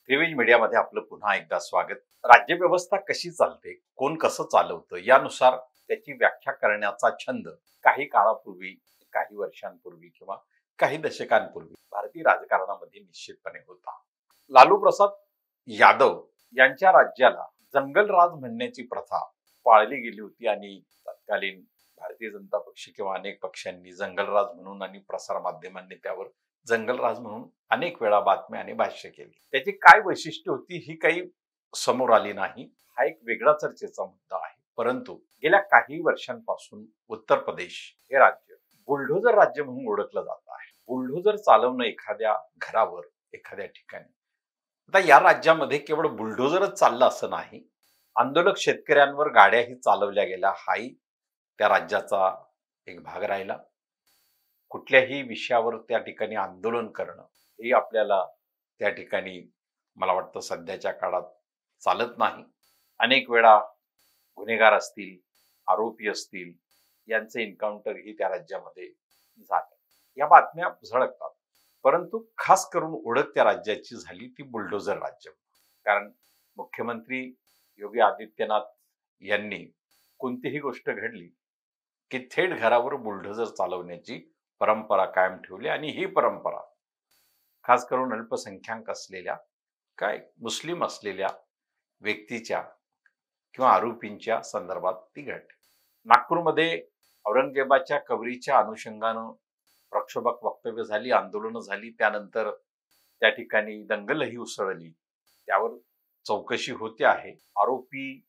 त्रिवेज मीडियामध्ये आपलं पुन्हा एकदा स्वागत. राज्यव्यवस्था कशी चालते, कोण कसं चालवतं यानुसार त्याची व्याख्या करण्याचा छंद काही काळापूर्वी, काही वर्षांपूर्वी किंवा काही दशकांपूर्वी भारतीय राजकारणामध्ये निश्चितपणे होता. लालू प्रसाद यादव यांच्या राज्याला जंगलराज म्हणण्याची प्रथा पाळली गेली होती आणि तत्कालीन भारतीय जनता पक्ष किंवा अनेक पक्षांनी जंगलराज म्हणून आणि प्रसार माध्यमांनी त्यावर जंगलराज म्हणून अनेक वेळा बातम्या आणि भाष्य केली. त्याची काय वैशिष्ट्य होती ही काही समोर आली नाही. हा एक वेगळा चर्चेचा मुद्दा आहे. परंतु गेल्या काही वर्षांपासून उत्तर प्रदेश हे राज्य बुलडोझर राज्य म्हणून ओळखलं जात आहे. बुलडोझर चालवणं एखाद्या घरावर, एखाद्या ठिकाणी. आता या राज्यामध्ये केवळ बुलडोझरच चाललं असं नाही. आंदोलक शेतकऱ्यांवर गाड्याही चालवल्या गेल्या, हाही त्या राज्याचा एक भाग राहिला. कुठल्याही विषयावर त्या ठिकाणी आंदोलन करणं हे आपल्याला त्या ठिकाणी मला वाटतं सध्याच्या काळात चालत नाही. अनेक वेळा गुन्हेगार असतील, आरोपी असतील यांचे एन्काउंटर ही त्या राज्यामध्ये झाले. या बातम्या झळकतात. परंतु खास करून ओळख त्या राज्याची झाली ती बुलडोझर राज्य. कारण मुख्यमंत्री योगी आदित्यनाथ यांनी कोणतीही गोष्ट घडली की थेट घरावर बुलडोझर चालवण्याची परंपरा कायम ठेवली आणि ही परंपरा खास करून अल्पसंख्याक असलेल्या, मुस्लिम असलेल्या व्यक्तीच्या किंवा आरोपींच्या संदर्भात ती घडते. नागपूरमध्ये औरंगजेबाच्या कबरीच्या अनुषंगानं प्रक्षोभक वक्तव्य झाली, आंदोलनं झाली. त्यानंतर त्या ठिकाणी दंगलही उसळली. त्यावर चौकशी होते आहे. आरोपी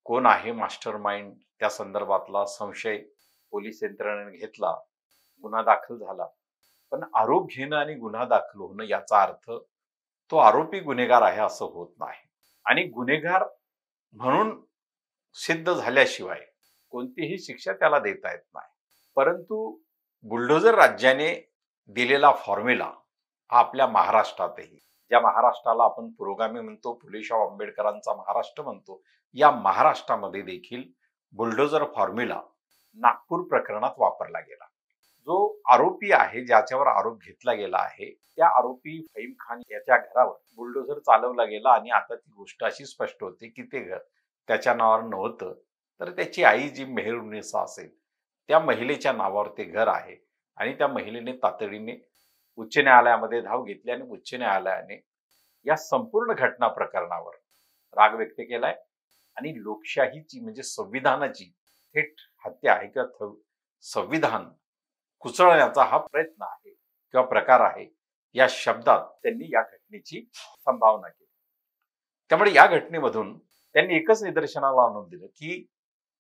कोण आहे, मास्टर माइंड, त्या संदर्भातला संशय पोलीस यंत्रणेने घेतला, गुन्हा दाखल झाला. पण आरोप घेणं आणि गुन्हा दाखल होणं याचा अर्थ तो आरोपी गुन्हेगार आहे असं होत नाही. आणि गुन्हेगार म्हणून सिद्ध झाल्याशिवाय कोणतीही शिक्षा त्याला देता येत नाही. परंतु बुलडोझर राज्याने दिलेला फॉर्म्युला हा आपल्या महाराष्ट्रातही, ज्या महाराष्ट्राला आपण पुरोगामी म्हणतो, फुलेशाह आंबेडकरांचा महाराष्ट्र म्हणतो, या महाराष्ट्रामध्ये देखील बुलडोझर फॉर्म्युला नागपूर प्रकरणात वापरला गेला. जो आरोपी आहे, ज्याच्यावर आरोप घेतला गेला आहे, त्या आरोपी फहीम खान याच्या घरावर बुलडोझर चालवला गेला. आणि आता ती गोष्ट अशी स्पष्ट होते की ते घर त्याच्या नावावर नव्हतं, तर त्याची आई जी मेहरुन्निसा असेल त्या महिलेच्या नावावर ते घर आहे. आणि त्या महिलेने तातडीने उच्च न्यायालयामध्ये धाव घेतली आणि उच्च न्यायालयाने या संपूर्ण घटना प्रकरणावर राग व्यक्त केलाय आणि लोकशाहीची म्हणजे संविधानाची थेट हत्या आहे किंवा संविधान कुचळण्याचा हा प्रयत्न आहे किंवा प्रकार आहे, या शब्दात त्यांनी या घटनेची संभावना केली. त्यामुळे या घटनेमधून त्यांनी एकच निदर्शनाला आणून दिलं की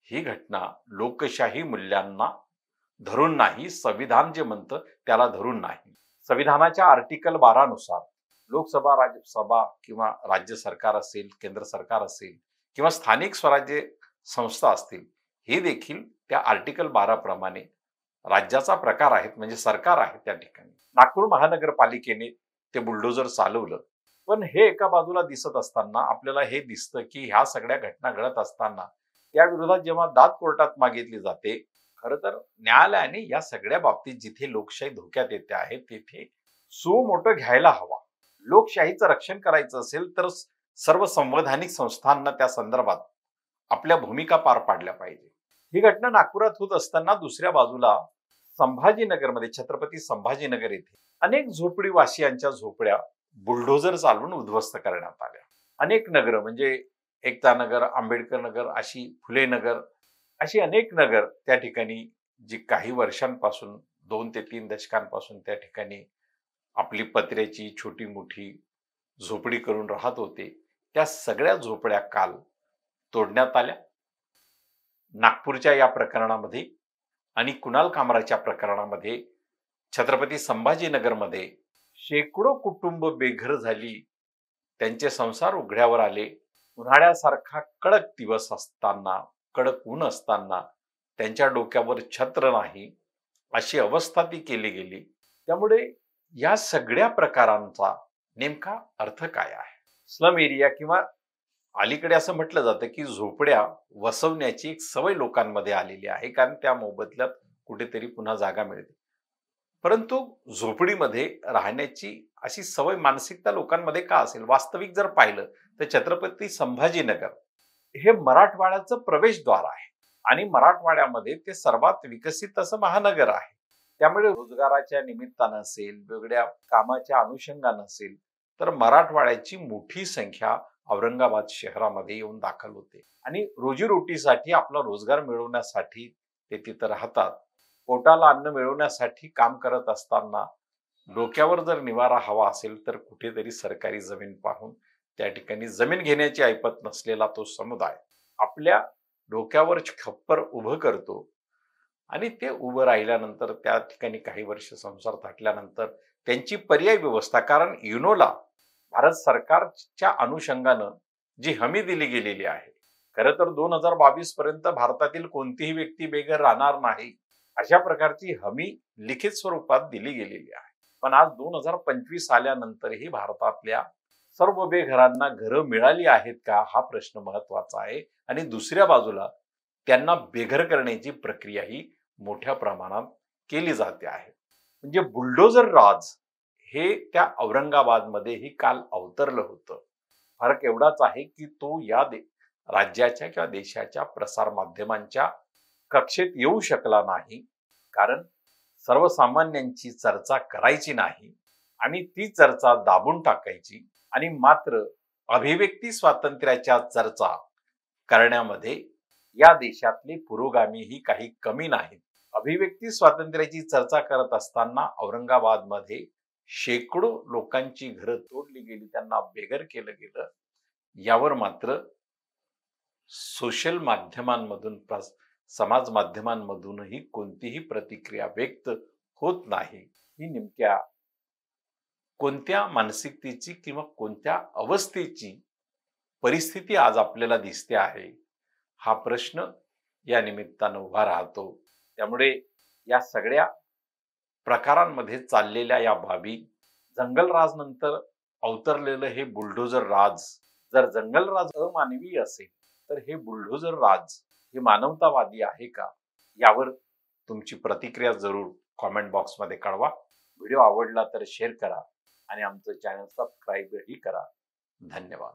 ही घटना लोकशाही मूल्यांना धरून नाही, संविधान जे म्हणतं त्याला धरून नाही. संविधानाच्या आर्टिकल 12 नुसार लोकसभा, राज्यसभा किंवा राज्य सरकार असेल, केंद्र सरकार असेल किंवा स्थानिक स्वराज्य संस्था असतील, हे देखील त्या आर्टिकल 12 प्रमाणे राज्याचा प्रकार आहेत, म्हणजे सरकार आहे. त्या ठिकाणी नागपूर महानगरपालिकेने ते बुलडोझर चालवलं. पण हे एका बाजूला दिसत असताना आपल्याला हे दिसतं की ह्या सगळ्या घटना घडत असताना त्या विरोधात जेव्हा दाद कोर्टात मागितली जाते, खरं तर न्यायालयाने या सगळ्या बाबतीत जिथे लोकशाही धोक्यात येते आहे तिथे मोठं घ्यायला हवा. लोकशाहीचं रक्षण करायचं असेल तर सर्व संवैधानिक संस्थांना त्या संदर्भात आपल्या भूमिका पार पाडल्या पाहिजे. ही घटना नागपुरात होत असताना दुसऱ्या बाजूला संभाजीनगरमध्ये, छत्रपती संभाजीनगर येथे अनेक झोपडीवासियांच्या झोपड्या बुलडोझर चालवून उद्ध्वस्त करण्यात आल्या. अनेक नगर म्हणजे एकता नगर, आंबेडकर नगर, अशी फुले नगर, अशी अनेक नगर त्या ठिकाणी जी काही वर्षांपासून 2 ते 3 दशकांपासून त्या ठिकाणी आपली पत्र्याची छोटी मोठी झोपडी करून राहत होते, त्या सगळ्या झोपड्या काल तोडण्यात आल्या. नागपूरच्या या प्रकरणामध्ये आणि कुणाल कामराच्या प्रकरणामध्ये छत्रपती संभाजीनगरमध्ये शेकडो कुटुंब बेघर झाली, त्यांचे संसार उघड्यावर आले. उन्हाळ्यासारखा कडक दिवस असताना, कडक ऊन असताना त्यांच्या डोक्यावर छत्र नाही, अशी अवस्था ती केली गेली. त्यामुळे या सगळ्या प्रकारांचा नेमका अर्थ काय आहे? स्लम एरिया किंवा अलीकडे असं म्हटलं जातं की झोपड्या वसवण्याची एक सवय लोकांमध्ये आलेली आहे, कारण त्या मोबदल्यात कुठेतरी पुन्हा जागा मिळते. परंतु झोपडीमध्ये राहण्याची अशी सवय मानसिकता लोकांमध्ये का असेल? वास्तविक जर पाहिलं तर छत्रपती संभाजीनगर हे मराठवाड्याचं प्रवेशद्वार आहे आणि मराठवाड्यामध्ये ते सर्वात विकसित असं महानगर आहे. त्यामुळे रोजगाराच्या निमित्तानं असेल, वेगळ्या कामाच्या अनुषंगानं असेल, तर मराठवाड्याची मोठी संख्या औरंगाबाद शहरामध्ये येऊन दाखल होते आणि रोजीरोटीसाठी आपला रोजगार मिळवण्यासाठी ते तिथं राहतात. पोटाला अन्न मिळवण्यासाठी काम करत असताना डोक्यावर जर निवारा हवा असेल तर कुठेतरी सरकारी जमीन पाहून त्या ठिकाणी जमीन घेण्याची ऐपत नसलेला तो समुदाय आपल्या डोक्यावर खप्पर उभं करतो आणि ते उभं राहिल्यानंतर त्या ठिकाणी काही वर्ष संसार थाटल्यानंतर त्यांची पर्यायी व्यवस्था, कारण युनोला भारत सरकारच्या अनुषंगानं जी हमी दिली गेलेली आहे, खरं तर 2022 पर्यंत भारतातील कोणतीही व्यक्ती बेघर राहणार नाही अशा प्रकारची हमी लिखित स्वरूपात दिली गेलेली आहे. पण आज 2025 आल्यानंतरही भारतातल्या सर्व बेघरांना घरं मिळाली आहेत का हा प्रश्न महत्वाचा आहे. आणि दुसऱ्या बाजूला त्यांना बेघर करण्याची प्रक्रिया ही मोठ्या प्रमाणात केली जाते आहे. म्हणजे बुलडोझर राज हे त्या औरंगाबादमध्येही काल अवतरलं होतं. फरक एवढाच आहे की तो या राज्याच्या किंवा देशाच्या प्रसार माध्यमांच्या कक्षेत येऊ शकला नाही, कारण सर्वसामान्यांची चर्चा करायची नाही आणि ती चर्चा दाबून टाकायची आणि मात्र अभिव्यक्ती स्वातंत्र्याच्या चर्चा करण्यामध्ये या देशातले पुरोगामीही काही कमी नाहीत. अभिव्यक्ती स्वातंत्र्याची चर्चा करत असताना औरंगाबादमध्ये शेकडो लोकांची घरं तोडली गेली, त्यांना बेघर केलं गेलं. यावर मात्र सोशल माध्यमांमधून समाज माध्यमांमधूनही कोणतीही प्रतिक्रिया व्यक्त होत नाही. ही नेमक्या कोणत्या मानसिकतेची किंवा कोणत्या अवस्थेची परिस्थिती आज आपल्याला दिसते आहे हा प्रश्न या निमित्तानं उभा राहतो. त्यामुळे या सगळ्या प्रकारांमध्ये चाललेल्या या बाबी, जंगलराज नंतर अवतरलेलं हे बुलडोझर राज, जर जंगलराज अमानवी असेल तर हे बुलडोझर राज हे मानवतावादी आहे का? यावर तुमची प्रतिक्रिया जरूर कॉमेंट बॉक्समध्ये कळवा. व्हिडिओ आवडला तर शेअर करा आणि आमचं चॅनल सबस्क्राईबही करा. धन्यवाद.